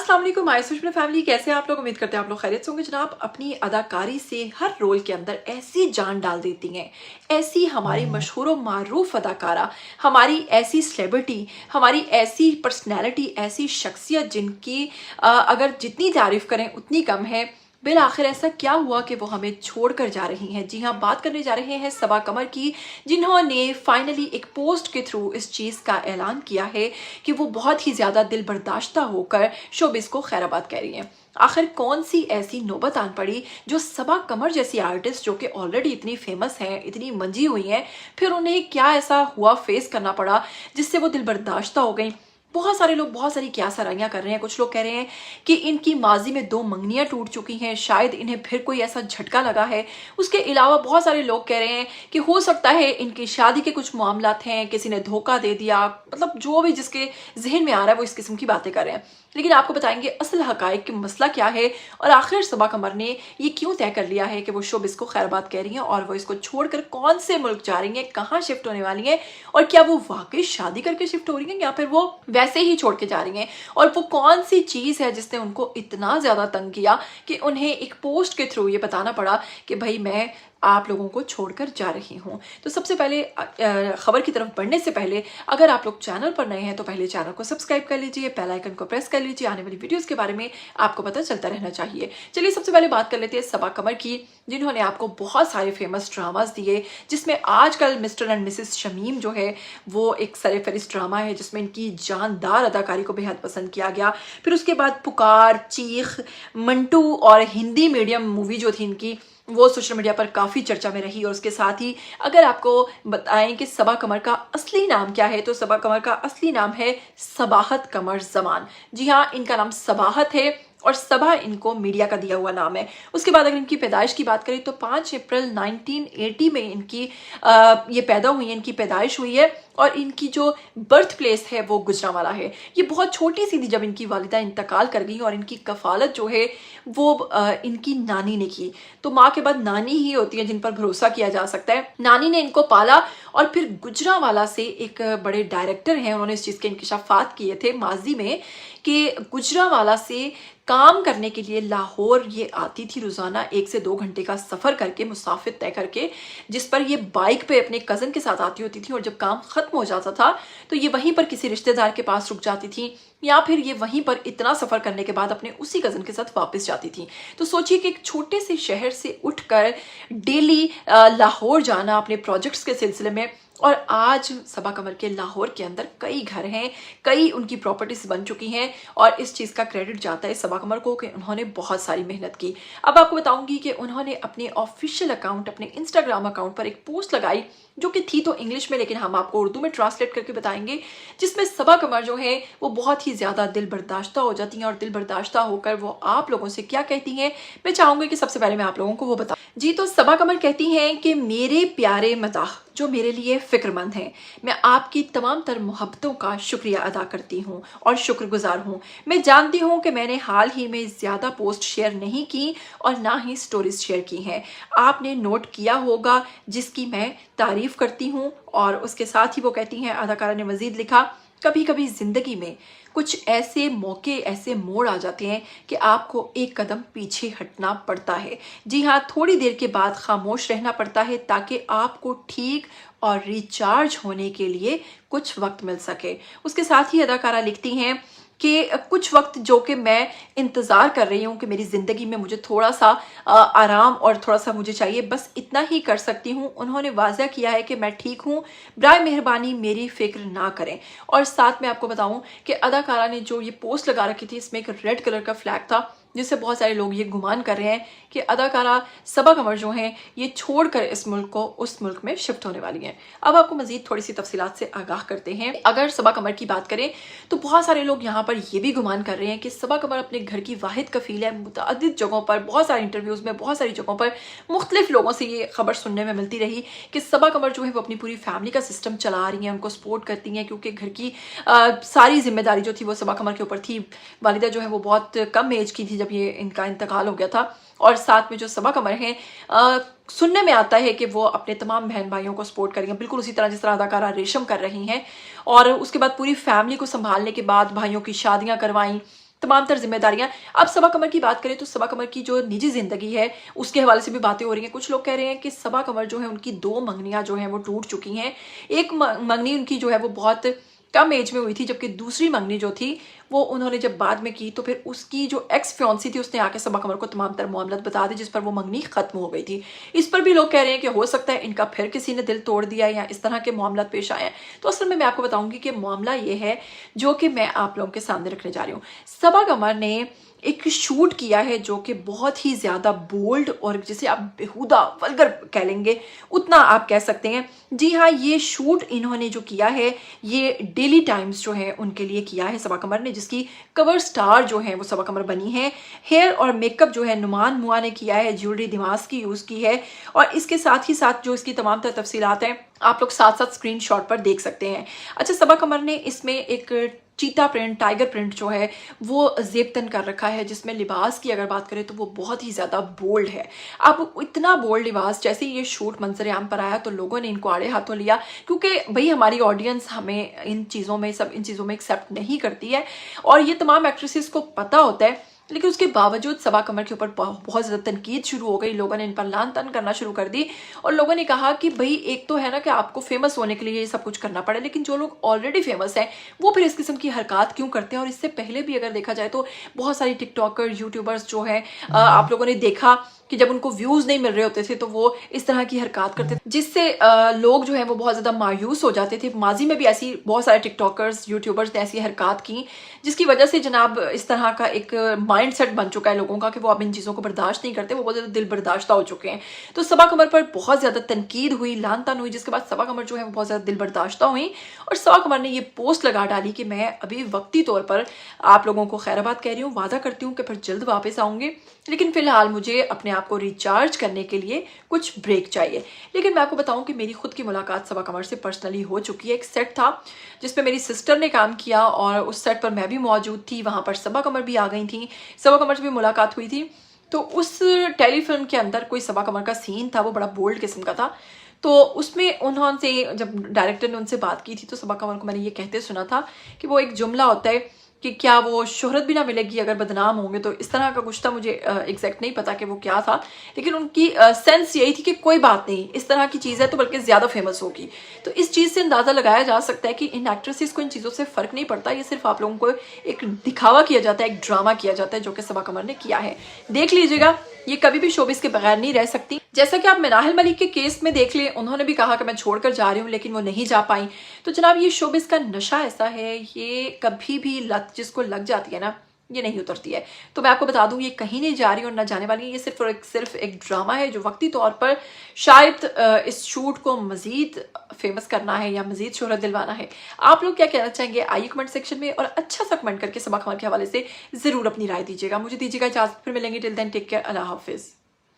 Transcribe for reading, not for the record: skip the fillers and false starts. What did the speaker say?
अस्सलाम वालेकुम my Sushma family, कैसे हैं आप लोग। उम्मीद करते हैं आप लोग खैरियत से होंगे। जनाब, अपनी अदाकारी से हर रोल के अंदर ऐसी जान डाल देती हैं, ऐसी हमारी मशहूर व मारूफ अदाकारा, हमारी ऐसी सेलिब्रिटी, हमारी ऐसी पर्सनैलिटी, ऐसी शख्सियत जिनकी अगर जितनी तारीफ करें उतनी कम है। बिल आखिर ऐसा क्या हुआ कि वो हमें छोड़कर जा रही हैं। जी हाँ, बात करने जा रहे हैं सबा कमर की, जिन्होंने फाइनली एक पोस्ट के थ्रू इस चीज़ का ऐलान किया है कि वो बहुत ही ज़्यादा दिल बर्दाश्ता होकर शोबिस को खैराबाद कह रही हैं। आखिर कौन सी ऐसी नौबत आन पड़ी जो सबा कमर जैसी आर्टिस्ट, जो कि ऑलरेडी इतनी फेमस हैं, इतनी मंजी हुई हैं, फिर उन्हें क्या ऐसा हुआ फेस करना पड़ा जिससे वो दिल बर्दाश्ता हो गई। बहुत सारे लोग बहुत सारी क्या सराहियां कर रहे हैं। कुछ लोग कह रहे हैं कि इनकी माजी में 2 मंगनियां टूट चुकी हैं, शायद इन्हें फिर कोई ऐसा झटका लगा है। उसके अलावा बहुत सारे लोग कह रहे हैं कि हो सकता है इनकी शादी के कुछ मामलात हैं, किसी ने धोखा दे दिया। मतलब जो भी जिसके जहन में आ रहा है वो इस किस्म की बातें कर रहे हैं। लेकिन आपको बताएंगे असल हकायक कि मसला क्या है और आखिर सबा कमर ने ये क्यों तय कर लिया है कि वो शोबिस को खैरबाद कह रही हैं और वो इसको छोड़कर कौन से मुल्क जा रही हैं, कहाँ शिफ्ट होने वाली हैं, और क्या वो वाकई शादी करके शिफ्ट हो रही हैं या फिर वो वैसे ही छोड़ के जा रही हैं। और वो कौन सी चीज़ है जिसने उनको इतना ज़्यादा तंग किया कि उन्हें एक पोस्ट के थ्रू ये बताना पड़ा कि भाई मैं आप लोगों को छोड़कर जा रही हूँ। तो सबसे पहले खबर की तरफ बढ़ने से पहले अगर आप लोग चैनल पर नए हैं तो पहले चैनल को सब्सक्राइब कर लीजिए, बेल आइकन को प्रेस कर लीजिए, आने वाली वीडियोस के बारे में आपको पता चलता रहना चाहिए। चलिए सबसे पहले बात कर लेते हैं सबा कमर की, जिन्होंने आपको बहुत सारे फेमस ड्रामास दिए, जिसमें आजकल मिस्टर एंड मिसेस शमीम जो है वो एक सरफहरिस्त ड्रामा है जिसमें इनकी जानदार अदाकारी को बेहद पसंद किया गया। फिर उसके बाद पुकार, चीख, मंटू और हिंदी मीडियम मूवी जो थी इनकी, वो सोशल मीडिया पर काफ़ी चर्चा में रही। और उसके साथ ही अगर आपको बताएं कि सबा कमर का असली नाम क्या है, तो सबा कमर का असली नाम है सबाहत कमर जमान। जी हाँ, इनका नाम सबाहत है और सबा इनको मीडिया का दिया हुआ नाम है। उसके बाद अगर इनकी पैदाइश की बात करें तो 5 अप्रैल 1980 में इनकी ये पैदा हुई है, इनकी पैदाइश हुई है। और इनकी जो बर्थ प्लेस है वो गुजरांवाला है। ये बहुत छोटी सी थी जब इनकी वालिदा इंतकाल कर गई और इनकी कफालत जो है वो इनकी नानी ने की। तो माँ के बाद नानी ही होती है जिन पर भरोसा किया जा सकता है। नानी ने इनको पाला और फिर गुजरांवाला से एक बड़े डायरेक्टर हैं, उन्होंने इस चीज़ के इंकिशाफात किए थे माजी में कि गुजरांवाला से काम करने के लिए लाहौर ये आती थी रोज़ाना 1 से 2 घंटे का सफ़र करके, मुसाफिर तय करके, जिस पर ये बाइक पे अपने कज़न के साथ आती होती थी। और जब काम ख़त्म हो जाता था तो ये वहीं पर किसी रिश्तेदार के पास रुक जाती थी, या फिर ये वहीं पर इतना सफ़र करने के बाद अपने उसी कज़न के साथ वापस जाती थी। तो सोचिए कि एक छोटे से शहर से उठकर डेली लाहौर जाना अपने प्रोजेक्ट्स के सिलसिले में। और आज सबा कमर के लाहौर के अंदर कई घर हैं, कई उनकी प्रॉपर्टीज बन चुकी हैं और इस चीज़ का क्रेडिट जाता है सबा कमर को कि उन्होंने बहुत सारी मेहनत की। अब आपको बताऊंगी कि उन्होंने अपने ऑफिशियल अकाउंट, अपने इंस्टाग्राम अकाउंट पर एक पोस्ट लगाई जो कि थी तो इंग्लिश में, लेकिन हम आपको उर्दू में ट्रांसलेट करके बताएंगे, जिसमें सबा कमर जो है वो बहुत ही ज़्यादा दिल बर्दाश्ता हो जाती हैं। और दिल बर्दाश्ता होकर वो आप लोगों से क्या कहती हैं, मैं चाहूँगी कि सबसे पहले मैं आप लोगों को वो बताऊँ। जी, तो सबा कमर कहती हैं कि मेरे प्यारे मदाह जो मेरे लिए फ़िक्रमंद हैं, मैं आपकी तमाम तर मोहब्बतों का शुक्रिया अदा करती हूँ और शुक्रगुजार हूँ। मैं जानती हूँ कि मैंने हाल ही में ज़्यादा पोस्ट शेयर नहीं की और ना ही स्टोरीज शेयर की हैं। आपने नोट किया होगा, जिसकी मैं तारीफ़ करती हूँ। और उसके साथ ही वो कहती हैं, अदाकारा ने मज़ीद लिखा, कभी कभी ज़िंदगी में कुछ ऐसे मौके, ऐसे मोड़ आ जाते हैं कि आपको एक कदम पीछे हटना पड़ता है। जी हाँ, थोड़ी देर के बाद खामोश रहना पड़ता है ताकि आपको ठीक और रिचार्ज होने के लिए कुछ वक्त मिल सके। उसके साथ ही अदाकारा लिखती हैं कि कुछ वक्त जो कि मैं इंतज़ार कर रही हूँ कि मेरी ज़िंदगी में मुझे थोड़ा सा आराम और थोड़ा सा मुझे चाहिए, बस इतना ही कर सकती हूँ। उन्होंने वाज़ह किया है कि मैं ठीक हूँ, बराए मेहरबानी मेरी फ़िक्र ना करें। और साथ में आपको बताऊँ कि अदाकारा ने जो ये पोस्ट लगा रखी थी, इसमें एक रेड कलर का फ्लैग था, जिससे बहुत सारे लोग ये गुमान कर रहे हैं कि अदाकारा सबा कमर जो हैं ये छोड़कर इस मुल्क को उस मुल्क में शिफ्ट होने वाली हैं। अब आपको मजीद थोड़ी सी तफसीलात से आगाह करते हैं। अगर सबा कमर की बात करें तो बहुत सारे लोग यहाँ पर ये भी गुमान कर रहे हैं कि सबा कमर अपने घर की वाहिद कफील है। मुतअद्दिद जगहों पर, बहुत सारे इंटरव्यूज़ में, बहुत सारी जगहों पर मुख्तलिफ लोगों से ये खबर सुनने में मिलती रही कि सबा कमर जो है वो अपनी पूरी फैमिली का सिस्टम चला रही हैं, उनको सपोर्ट करती हैं, क्योंकि घर की सारी जिम्मेदारी जो थी वो सबा कमर के ऊपर थी। वालिदा जो है वो बहुत कम एज की थी जब ये इनका इंतकाल हो गया था। और साथ में जो सबा कमर हैं, सुनने में आता है कि वो अपने तमाम बहन भाइयों को सपोर्ट करेंगे, बिल्कुल उसी तरह जिस तरह अदाकारा रेशम कर रही हैं। और उसके बाद पूरी फैमिली को संभालने के बाद भाइयों की शादियां करवाईं, तमाम तर जिम्मेदारियां। अब सबा कमर की बात करें तो सबा कमर की जो निजी जिंदगी है उसके हवाले से भी बातें हो रही हैं। कुछ लोग कह रहे हैं कि सबा कमर जो है उनकी 2 मंगनियां जो हैं वो टूट चुकी हैं। एक मंगनी उनकी जो है वो बहुत कम एज में हुई थी, जबकि दूसरी मंगनी जो थी वो उन्होंने जब बाद में की तो फिर उसकी जो एक्स फ्योंसी थी उसने आके सबा कमर को तमाम तर मामला बता दी, जिस पर वो मंगनी खत्म हो गई थी। इस पर भी लोग कह रहे हैं कि हो सकता है इनका फिर किसी ने दिल तोड़ दिया या इस तरह के मामला पेश आए हैं। तो असल में मैं आपको बताऊंगी कि मामला ये है जो कि मैं आप लोगों के सामने रखने जा रही हूँ। सबा कमर ने एक शूट किया है जो कि बहुत ही ज्यादा बोल्ड और जिसे आप बेहुदा वल्गर कह लेंगे उतना आप कह सकते हैं। जी हाँ, ये शूट इन्होंने जो किया है ये डेली टाइम्स जो है उनके लिए किया है सबा कमर ने, जिसकी कवर स्टार जो है वो सबा कमर बनी है। हेयर और मेकअप जो है नुमान मुआ ने किया है, ज्वेलरी दिमाग की यूज की है और इसके साथ ही साथ जो इसकी तमाम तर तफसीलात हैं आप लोग साथ साथ स्क्रीनशॉट पर देख सकते हैं। अच्छा, सबा कमर ने इसमें एक चीता प्रिंट, टाइगर प्रिंट जो है वो जेब तन कर रखा है, जिसमें लिबास की अगर बात करें तो वो बहुत ही ज़्यादा बोल्ड है। अब इतना बोल्ड लिबास जैसे ही ये शूट मंजर आम पर आया तो लोगों ने इनको आड़े हाथों लिया, क्योंकि भाई हमारी ऑडियंस हमें इन चीज़ों में एक्सेप्ट नहीं करती है और ये तमाम एक्ट्रेसेस को पता होता है। लेकिन उसके बावजूद सबा कमर के ऊपर बहुत ज़्यादा तनकीद शुरू हो गई, लोगों ने इन पर लान तान करना शुरू कर दी और लोगों ने कहा कि भाई एक तो है ना कि आपको फेमस होने के लिए ये सब कुछ करना पड़े, लेकिन जो लोग ऑलरेडी फेमस हैं वो फिर इस किस्म की हरकत क्यों करते हैं। और इससे पहले भी अगर देखा जाए तो बहुत सारी टिकटॉकर, यूट्यूबर्स जो है आप लोगों ने देखा कि जब उनको व्यूज नहीं मिल रहे होते थे तो वो इस तरह की हरकत करते थे, जिससे लोग जो है वो बहुत ज्यादा मायूस हो जाते थे। माजी में भी ऐसी बहुत सारे टिकटॉकर्स, यूट्यूबर्स ने ऐसी हरकत की जिसकी वजह से जनाब इस तरह का एक माइंडसेट बन चुका है लोगों का कि वो अब इन चीजों को बर्दाश्त नहीं करते, वो बहुत ज्यादा दिल बर्दाश्ता हो चुके हैं। तो सबा कमर पर बहुत ज्यादा तनकीद हुई, लान तान हुई, जिसके बाद सबा कमर जो है वो बहुत ज्यादा दिल बर्दाश्ता हुई और सबा कमर ने ये पोस्ट लगा डाली कि मैं अभी वक्ती तौर पर आप लोगों को खैराबाद कह रही हूँ, वादा करती हूँ कि फिर जल्द वापस आऊंगी, लेकिन फिलहाल मुझे अपने आप को रिचार्ज करने के लिए कुछ ब्रेक चाहिए। लेकिन मैं आपको बताऊं कि मेरी खुद की मुलाकात सबा कमर से पर्सनली हो चुकी है। एक सेट था जिसपे मेरी सिस्टर ने काम किया और उस सेट पर मैं भी मौजूद थी, वहां पर सबा कमर भी आ गई थी, सबा कमर से भी मुलाकात हुई थी। तो उस टेलीफिल्म के अंदर कोई सबा कमर का सीन था, वो बड़ा बोल्ड किस्म का था। तो उसमें उन्होंने जब डायरेक्टर ने उनसे बात की थी तो सबा कमर को मैंने ये कहते सुना था कि वो एक जुमला होता है कि क्या वो शोहरत भी ना मिलेगी अगर बदनाम होंगे, तो इस तरह का कुछ था, मुझे एग्जैक्ट नहीं पता कि वो क्या था, लेकिन उनकी सेंस यही थी कि कोई बात नहीं, इस तरह की चीज़ है तो बल्कि ज़्यादा फेमस होगी। तो इस चीज़ से अंदाज़ा लगाया जा सकता है कि इन एक्ट्रेसेस को इन चीज़ों से फ़र्क नहीं पड़ता, ये सिर्फ आप लोगों को एक दिखावा किया जाता है, एक ड्रामा किया जाता है, जो कि सबा कमर ने किया है। देख लीजिएगा, ये कभी भी शोबिस के बगैर नहीं रह सकती। जैसा कि आप मिनाहिल मलिक के केस में देख लें, उन्होंने भी कहा कि मैं छोड़कर जा रही हूँ, लेकिन वो नहीं जा पाई। तो जनाब ये शोबिस का नशा ऐसा है, ये कभी भी लत जिसको लग जाती है ना, ये नहीं उतरती है। तो मैं आपको बता दूं ये कहीं नहीं जा रही और ना जाने वाली है, ये सिर्फ एक ड्रामा है जो वक्ती तौर पर शायद इस शूट को मजीद फेमस करना है या मजीद शोहरत दिलवाना है। आप लोग क्या कहना चाहेंगे आइए कमेंट सेक्शन में और अच्छा सा कमेंट करके सबा कमर के हवाले से जरूर अपनी राय दीजिएगा। मुझे दीजिएगा इजाजत, फिर मिलेंगे। टिल देन टेक केयर, अल्लाह हाफिज।